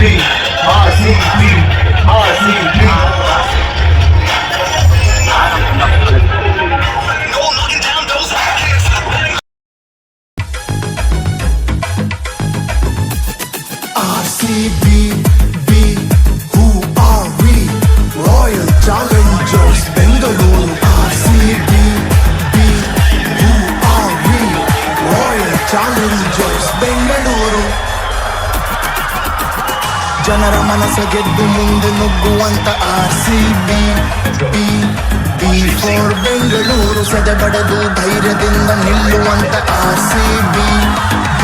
RCB, RCB. RCB, B, who are we? Royal Challengers Bengaluru. RCB, B, who are we? Royal Challengers Bengaluru. ಜನರ ಮನಸ್ಸ ಗೆದ್ದು ಮುಂದೆ ನುಗ್ಗುವಂತ RCB, B, B for Bengaluru. ಸೆದೆಬಡೆದು ಧೈರ್ಯದಿಂದ ನಿಲ್ಲುವಂತ RCB, B,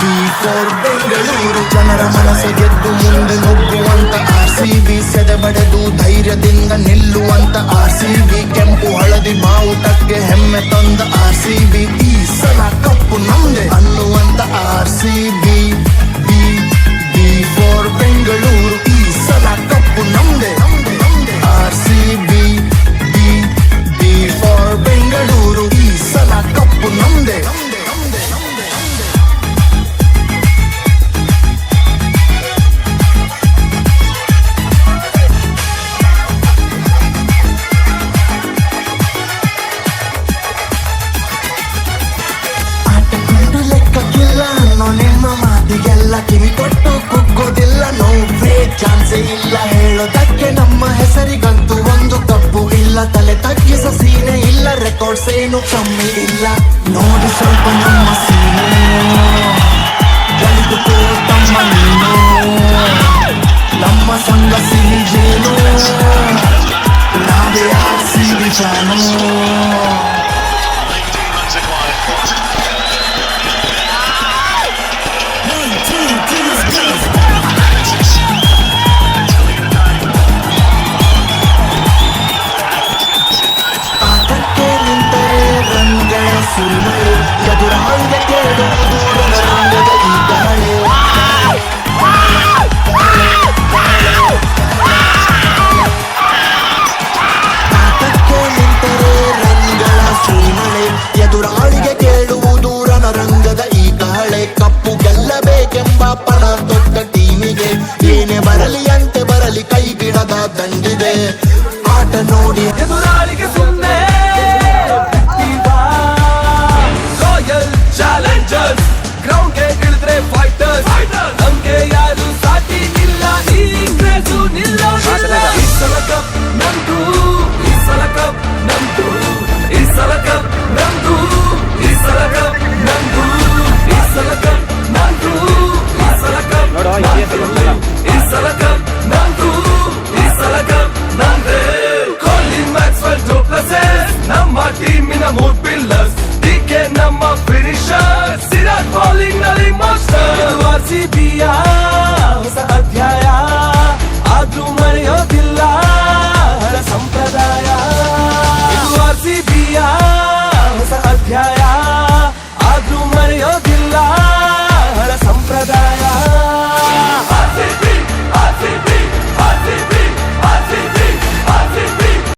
B for Bengaluru. ಜನರ ಮನಸ್ಸ ಗೆದ್ದು ಮುಂದೆ ನುಗ್ಗುವಂತ RCB, ಸೆದೆಬಡೆದು ಧೈರ್ಯದಿಂದ ನಿಲ್ಲುವಂತ RCB. ಕೆಂಪು ಹಳದಿ ಬಾವುಟಕ್ಕೆ ಹೆಮ್ಮೆ ತಂದ RCB. ಈ ಸಲ ಕಪ್ಪು ನಮ್ದೆ ಅನ್ನುವಂತ RCB, B, B for Bengaluru. ಈ ಸಲ ಕಪ್ಪು ನಮ್ದೆ RCB, B, B for Bengaluru. ಈ ಸಲ ಕಪ್ಪು ನಮ್ದೆ. ಲೆಕ್ಕಕ್ಕಿಲ್ಲ ಅನ್ನೋ ನಿಮ್ಮ ಮಾತಿಗೆಲ್ಲ ಕಿವಿ ಕೊಟ್ಟು ಕುಗ್ಗೋದಿಲ್ಲ. ನೋ ಫೇಕ್ ಚಾನ್ಸೇ ಇಲ್ಲ ಹೇಳೋದಕ್ಕೆ. ನಮ್ಮ ಹೆಸರಿಗಂತೂ ಒಂದು ತಪ್ಪು ಇಲ್ಲ. ತಲೆ ತಗ್ಗಿಸ ಸೀನೆ ಇಲ್ಲ. ರೆಕಾರ್ಡ್ಸ್ ಏನು ಕಮ್ಮಿ ಇಲ್ಲ. ನೋಡಿ ಸ್ವಲ್ಪ ನಮ್ಮ ಸೀನೆ ಗಳಿದುಕೋ ತಮ್ಮ ನೀನು. ನಮ್ಮ ಸಂಘ ಸಿಹಿ ಜೇನು. ನಾವೇ RCB ಫ್ಯಾನು. ಸುರಿಮಳೆ ಎದುರಾಳಿಗೆ ಕೇಳುವುದು ರಣರಂಗದ ಈ ಗಾಳಿ. ಆಟಕ್ಕೆ ನಿಂತರೆ ರನ್ಗಳ ಸುರಿಮಳೆ ಎದುರಾಳಿಗೆ ಕೇಳುವುದು ರಣರಂಗದ ಈ ಗಾಳಿ. ಕಪ್ಪು ಗೆಲ್ಲಬೇಕೆಂಬ ಪಣ ತೊಟ್ಟ ಟೀಮಿಗೆ ಏನೇ ಬರಲಿ ಅಂತೆ ಬರಲಿ ಕೈ ಬಿಡದ ದಂಡಿದೆ. ಆಟ ನೋಡಿ ಎದುರಾಳಿಗೆ ಸುಮ್ಮನೆ ಚಾಲೆಂಜರ್ಸ್ ಗ್ರೌಂಡ್ ಗೆ ಇಳಿದ್ರೆ ಫೈಟರ್ಸ್. ನಮ್ಗೆ ಯಾರು ಸಾಟಿ ಇಲ್ಲ. ಈ ಕ್ರೇಜು ನಿಲ್ಲೋದಿಲ್ಲ. ಈ ಸಲ ಕಪ್ ನಮ್ದು, ಈ ಸಲ ಕಪ್ ನಮ್ದು, ಈ ಸಲ ಕಪ್